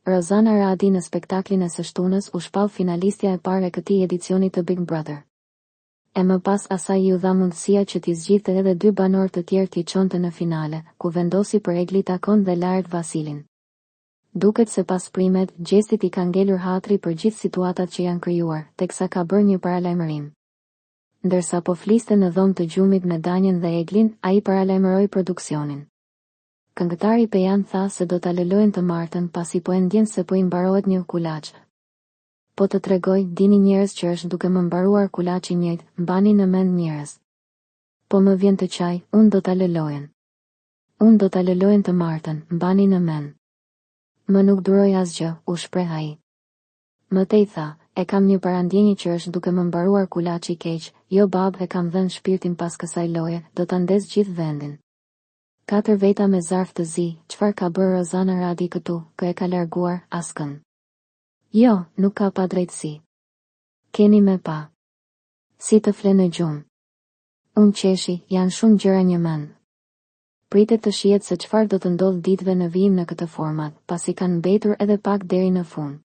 Rozana Radi në spektaklin e së shtunës u shpall finalistja e parë e këtij edicioni të Big Brother. E më pas asaj ju dha mundësia që t'i zgjidhte edhe 2 banor të tjerë t'i çonte në finale, ku vendosi për Egli Takon dhe Lart Vasilin. Duket se pas primet, gjestit i ka ngelur hatri për gjithë situatat që janë krijuar, teksa ka bërë një paralajmërim. Ndërsa po fliste në dhomë të gjumit me Danjen dhe Eglin, ai paralajmëroi produksionin. Këngëtari Pejan tha se do ta lëlojnë të martën pasi po e ndjen se po i mbarohet një kulaç. Po të tregoj, dini njerëz që është duke më mbaruar kulaçi njëjtë, mbani në mend njerëz. Po më vjen të qaj, unë do ta lëlojen. Unë do ta lëlojen të martën, mbani në mend. Më nuk duroj asgjë, u shpreh ai. Mëtej tha, e kam një parandjenjë që është duke më mbaruar kulaçi keq, jo bab e kam dhënë shpirtin pas kësaj loje, do ta ndes gjithë vendin. 4 veta me zarf të zi, çfarë ka bërë Rozana Radi këtu, kë e ka larguar, askën. Jo, nuk ka pa drejtësi. Keni me pa. Si të fle në gjumë. Unë qeshi, janë shumë gjëra një mend. Pritet të shihet se çfarë do të ndodhë ditëve në vijim në këtë format, pasi kanë mbetur edhe pak deri në fund.